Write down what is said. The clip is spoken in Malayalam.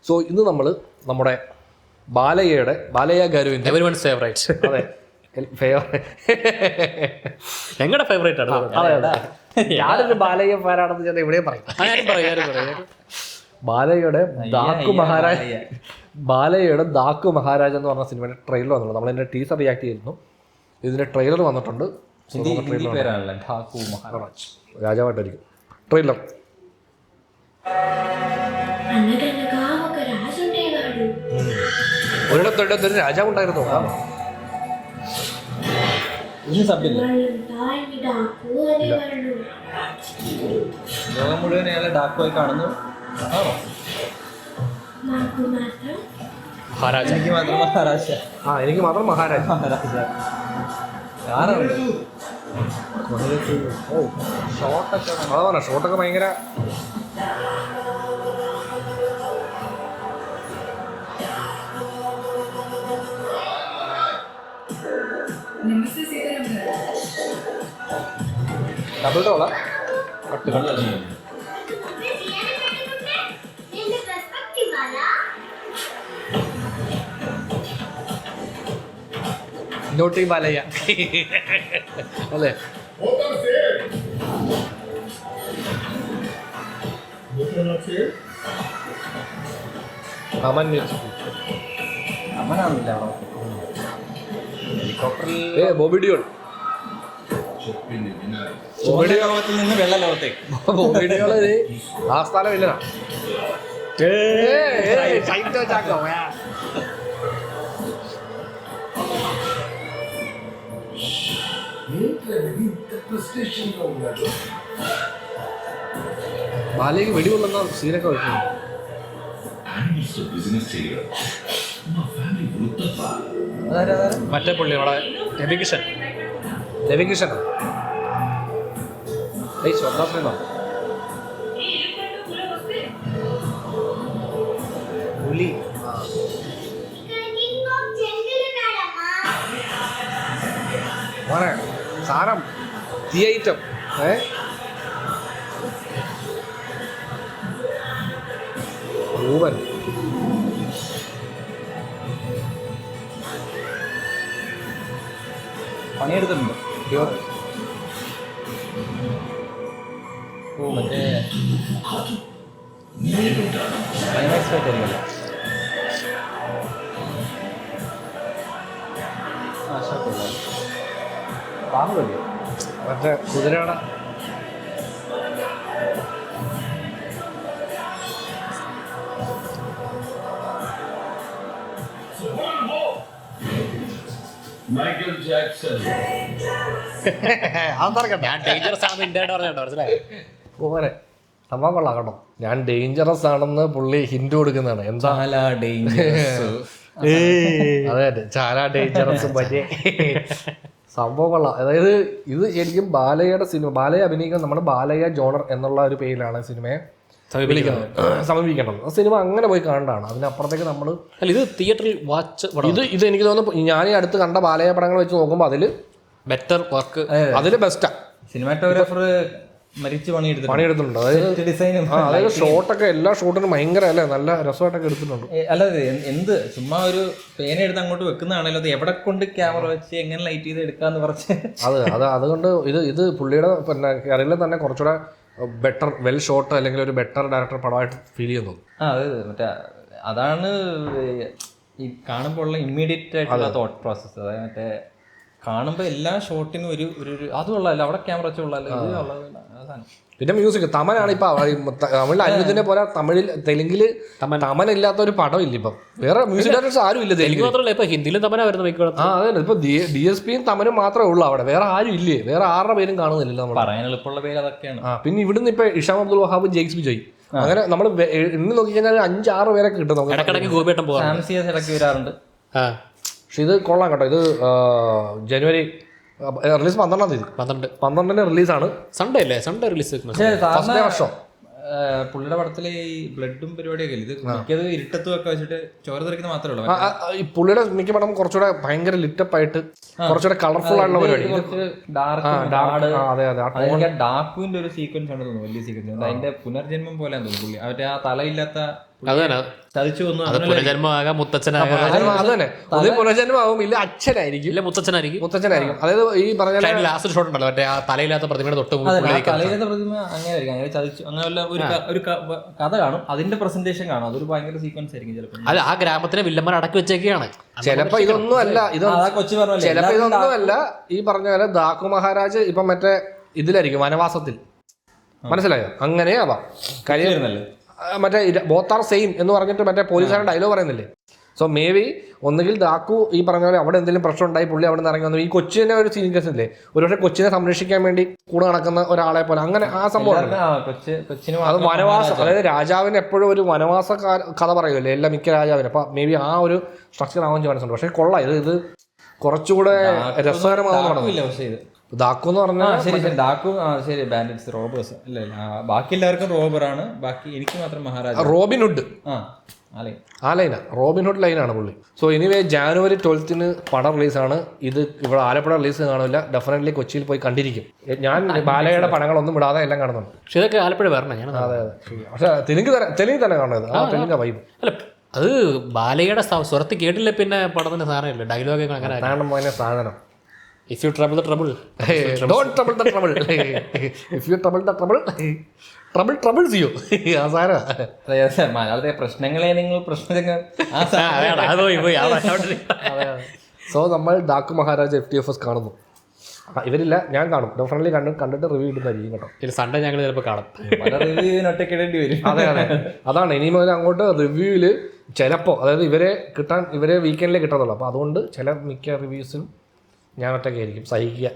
സോ ഇന്ന് നമ്മൾ നമ്മുടെ ബാലയ്യ ഗാരുവിൻ്റെ എവരിവൺസ് ഫേവറേറ്റ്. അതെ ഞങ്ങളുടെ ഫേവറേറ്റ് ആണ്. അതെ അതെ ഞാനൊരു ബാലയ്യ ഫാനാണെന്ന് ഞാൻ എവിടെയും പറയും. ബാലയ്യയുടെ ദാക്കു മഹാരാജ് എന്ന് പറഞ്ഞ സിനിമയുടെ ട്രെയിലർ വന്നിട്ടുണ്ട്. നമ്മളതിൻ്റെ ടീസർ റിയാക്ട് ചെയ്തിരുന്നു. ഇതിൻ്റെ ട്രെയിലർ വന്നിട്ടുണ്ട്. രാജാവായിട്ടായിരിക്കും ട്രെയിലർ. ഒരിടത്തൊരിടത്തൊരു രാജാവുണ്ടായിരുന്നു. ലോകം മുഴുവൻ അയാളെ ഡാക്കുമായി കാണുന്നു. മഹാരാജ. എനിക്ക് മാത്രം മഹാരാജ. എനിക്ക് മാത്രം മഹാരാജ. ഷോട്ടൊക്കെ ഭയങ്കര ഡബിൾ ടോള നോട്ടി ബാലയ്യ അല്ലേ? അമ്മനാണില്ല ഹെലികോപ്റ്ററിൽ ബോബി ഡിയോൾ ലോകത്തിൽ നിന്ന് വെള്ള ലോകത്തേക്ക്. ബോബി ഡിയോൾ ആ സ്ഥലം ഇല്ലനാ. ബാലയ്ക്ക് വെടികൊള്ളുന്ന സീനൊക്കെ വെക്കുന്നു. മറ്റേ പുള്ളി നമ്മുടെ രവികിഷൻ പുലി സാധനം തീ ഐറ്റം. ൂവൻ പണിയെടുത്തിട്ടുണ്ട്. ഓ മറ്റേ ക്ലൈമാക്സ് ആയിട്ടായിരിക്കല്ലോ. പാമ്പല്ലേ മറ്റേ കുതിരയുടെ Michael Jackson. ഞാൻ ഡേഞ്ചറസ് ആണെന്ന് ഇന്ത്യയുടെ പറഞ്ഞോ മനസ്സിലായി. പോരെ സംഭവം കൊള്ളാം കേട്ടോ. ഞാൻ ഡേഞ്ചറസ് ആണെന്ന് പുള്ളി ഹിന്റ് കൊടുക്കുന്നതാണ്. എന്താ അതെ ചാല ഡേഞ്ചറസ് പറ്റിയ സംഭവം കൊള്ളാം. അതായത് ഇത് ശരിക്കും ബാലയ്യയുടെ സിനിമ. ബാലയ്യ അഭിനയിക്കുന്നത് നമ്മുടെ ബാലയ്യ ജോണർ എന്നുള്ള ഒരു പേരിലാണ് സിനിമയെ സമീപിക്കേണ്ടത്. സിനിമ അങ്ങനെ പോയി കാണേണ്ടതാണ്. അതിനപ്പുറത്തേക്ക് നമ്മൾ ഇത് തിയേറ്ററിൽ വാച്ച് ഇത് എനിക്ക് തോന്നുന്നു ഞാൻ ഈ അടുത്ത് കണ്ട ബാലയ്യ പടങ്ങൾ വെച്ച് നോക്കുമ്പോൾ അതിൽ ബെറ്റർ വർക്ക്, അതിൽ ബെസ്റ്റാ. സിനിമാറ്റോഗ്രാഫർ മരിച്ച് പണിയെടുത്തിട്ടുണ്ട്. അതായത് ഷോട്ടൊക്കെ എല്ലാ ഷോട്ടിനും ഭയങ്കര അല്ലേ നല്ല രസമായിട്ടൊക്കെ എടുത്തിട്ടുണ്ട്. അല്ലാതെ എന്ത് ചുമ്മാ ഒരു പേന എടുത്ത് അങ്ങോട്ട് വെക്കുന്നതാണല്ലോ. അത് എവിടെ കൊണ്ട് ക്യാമറ വെച്ച് എങ്ങനെ ലൈറ്റ് ചെയ്ത് എടുക്കാന്ന് പറഞ്ഞ് അതുകൊണ്ട് ഇത് പുള്ളിയുടെ പിന്നെ കരിയറിൽ തന്നെ കുറച്ചുകൂടെ ബെറ്റർ വെൽ ഷോട്ട് അല്ലെങ്കിൽ ഒരു ബെറ്റർ ഡയറക്ടർ പടമായിട്ട് ഫീൽ ചെയ്യുന്നു. അതെ മറ്റേ അതാണ് ഈ കാണുമ്പോൾ ഉള്ള ഇമ്മീഡിയറ്റ് ആയിട്ടുള്ള തോട്ട് പ്രോസസ്സ്. അതായത് മറ്റേ കാണുമ്പോൾ എല്ലാ ഷോട്ടിനും ഒരു അതുള്ളതല്ല, അവിടെ ക്യാമറ വെച്ച് ഉള്ളതല്ല, ഇത് ഉള്ളത് സാധനം. പിന്നെ മ്യൂസിക് തമനാണ് ഇപ്പൊ തമിഴിൽ അനിരുദ്ധിനെ പോലെ തെലുങ്കില് തമനില്ലാത്ത ഒരു പടം ഇല്ല ഇപ്പം. വേറെ മ്യൂസിക് ഡയറക്ടേഴ്സ് ആരും ഇല്ല. തെലുങ്ക് മാത്രമല്ല, ഇപ്പൊ ഹിന്ദിയിലും തമന വരുന്നത്. അതെ ഇപ്പൊ DSPയും തമനും മാത്രമേ ഉള്ളൂ അവിടെ. വേറെ ആരും ഇല്ലേ? വേറെ ആരുടെ പേരും കാണുന്നില്ല നമ്മൾ. പറയാൻ എളുപ്പമുള്ള പേര് അതൊക്കെയാണ്. പിന്നെ ഇവിടുന്ന് ഇപ്പൊ ഇഷാം അബ്ദുൽ വഹാബ്, ജെയ്ക്സ് ബിജോയ്, അങ്ങനെ നമ്മൾ ഇന്ന് നോക്കിക്കഴിഞ്ഞാൽ 5-6 പേരൊക്കെ കിട്ടും. ഇടയ്ക്ക് വരാറുണ്ട്. പക്ഷെ ഇത് കൊള്ളാം കേട്ടോ. ഇത് ജനുവരി റിലീസ് 12-ാം തീയതി 12-ന് റിലീസാണ്. സൺഡേ അല്ലേ? Sunday release. ഫസ്റ്റ് വർഷം പുള്ളിയുടെ പടത്തിലെ ഈ ബ്ലഡും പരിപാടിയൊക്കെ ഇത് മിക്കത് ഇരുട്ടത്തും ഒക്കെ വെച്ചിട്ട് ചോര തെറിക്കുന്ന മാത്രമേ ഉള്ളൂ. ഈ പുള്ളിയുടെ മിക്ക പടം കുറച്ചുകൂടെ ഭയങ്കര ലിറ്റപ്പ് ആയിട്ട് കുറച്ചുകൂടെ കളർഫുൾ ആയിട്ടുള്ള പരിപാടി. ഡാക്കുവിന്റെ ഒരു സീക്വൻസ് ആണ് തോന്നുന്നു, വലിയ സീക്വൻസ്. അതിന്റെ പുനർജന്മം പോലെ തോന്നുന്നു പുള്ളി. അവരുടെ ആ തലയില്ലാത്ത അത് തന്നെ ചതിച്ചു വന്നു. അത് പുനർജന്മമാകാം, മുത്തച്ഛനാകാം, അത് തന്നെ അത് പുനർജന്മമാവും, ഇല്ല അച്ഛനായിരിക്കും, ഇല്ല മുത്തച്ഛനായിരിക്കും. മുത്തച്ഛനായിരിക്കും. അതായത് ഈ പറഞ്ഞ ലാസ്റ്റ് ഷോട്ട് ഉണ്ടല്ലോ മറ്റേ ആ തലയില്ലാത്ത പ്രതിമയുടെ തൊട്ട് മുമ്പിൽ പുള്ളി നിൽക്കുന്നത്. തലയിലത്തെ പ്രതിമ അങ്ങനെയായിരിക്കും, അങ്ങനെ ചതിച്ചു അങ്ങനെയുള്ള ഒരു കഥ കാണും, അതിന്റെ പ്രസന്റേഷൻ കാണും. അതൊരു ഭയങ്കര സീക്വൻസ് ആയിരിക്കും ചിലപ്പോൾ. അല്ല, ആ ഗ്രാമത്തിനെ വില്ലന്മാർ അടക്കി വെച്ചേക്കാണ്. ചിലപ്പോ ഇതൊന്നും അല്ല, കൊച്ചു പറഞ്ഞല്ലേ, ചിലപ്പോ ഇതൊന്നും അല്ല ഈ പറഞ്ഞ പോലെ ദാക്കു മഹാരാജ് ഇപ്പൊ മറ്റേ ഇതിലായിരിക്കും, വനവാസത്തിൽ. മനസ്സിലായോ? അങ്ങനെ ആവാം. കാര്യം മറ്റേ ബോത്ത് ആർ സെയിം എന്ന് പറഞ്ഞിട്ട് മറ്റേ പോലീസുകാരുടെ ഡയലോഗ് പറയുന്നില്ലേ. സോ മേ ബി ഒന്നുകിൽ ദാക്കു ഈ പറഞ്ഞ പോലെ അവിടെ എന്തെങ്കിലും പ്രശ്നം ഉണ്ടായി പുള്ളി അവിടെ നിന്ന് ഇറങ്ങി വന്നു. ഈ കൊച്ചിനെ ഒരു സീനിയസ് ഇല്ലേ, ഒരുപക്ഷെ കൊച്ചിനെ സംരക്ഷിക്കാൻ വേണ്ടി കൂടെ നടക്കുന്ന ഒരാളെ പോലെ അങ്ങനെ ആ സംഭവം. അത് വനവാസം, അതായത് രാജാവിന് എപ്പോഴും ഒരു വനവാസ കഥ പറയുമല്ലേ എല്ലാ മിക്ക രാജാവിന്. അപ്പൊ മേ ബി ആ ഒരു സ്ട്രക്ചർ ആവാൻ ചാൻസ് ഉണ്ട്. പക്ഷെ കൊള്ളാം, ഇത് കുറച്ചുകൂടെ രസകരമാവുന്നതാണ്. ദാക്കു എന്ന് പറഞ്ഞാൽ ശരി ബാൻഡിറ്റ്സ് റോബേഴ്സ് അല്ലേ, ബാക്കി എല്ലാവർക്കും റോബറാണ്, ബാക്കി എനിക്ക് മാത്രം മഹാരാജ. റോബിൻഹുഡ് ആ ലൈനാ, റോബിൻഹുഡ് ലൈനാണ് പുള്ളി. സോ എനിവേ January 12 പടം റിലീസാണ്. ഇത് ഇവിടെ ആലപ്പുഴ റിലീസ് കാണില്ല, ഡെഫിനറ്റ്ലി കൊച്ചിയിൽ പോയി കണ്ടിരിക്കും. ഞാൻ ബാലയുടെ പടങ്ങളൊന്നും വിടാതെ എല്ലാം കാണുന്നുണ്ട്. പക്ഷെ ഇതൊക്കെ ആലപ്പുഴ വരണം ഞാൻ. അതെ അതെ, പക്ഷെ തെലുങ്ക് തന്നെ കാണുന്നത്. ആ തെലുങ്ക വൈബ്. അല്ല, അത് ബാലയുടെ സ്വരത്തിൽ കേട്ടില്ല പിന്നെ പടത്തിന്റെ സാധനമില്ല, ഡയലോഗ് അങ്ങനെ സാധനം. If you trouble the trouble, don't trouble the trouble, if you trouble the trouble, trouble troubles you. ആ സാധനം മലയാളത്തെ പ്രശ്നങ്ങളെ നിങ്ങൾ പ്രശ്നങ്ങൾ. സോ നമ്മൾ ദാക്കു മഹാരാജ് FTFS കാണുന്നു. ഇവരില്ല, ഞാൻ കാണും, ഡെഫിനറ്റ്ലി കണ്ടിട്ട് റിവ്യൂ ഇടുന്നതായിരിക്കും കേട്ടോ. സൺഡേ ഞങ്ങൾ ചിലപ്പോൾ കാണും. ഒറ്റക്കിടേണ്ടി വരും. അതെ അതെ, അതാണ് ഇനി മുതൽ അങ്ങോട്ട് റിവ്യൂവിൽ ചിലപ്പോൾ, അതായത് ഇവരെ വീക്കെൻഡിലേ കിട്ടത്തുള്ളൂ. അപ്പോൾ അതുകൊണ്ട് മിക്ക റിവ്യൂസിനും ഞാൻ ഒറ്റയ്ക്കായിരിക്കും സഹിക്കുക.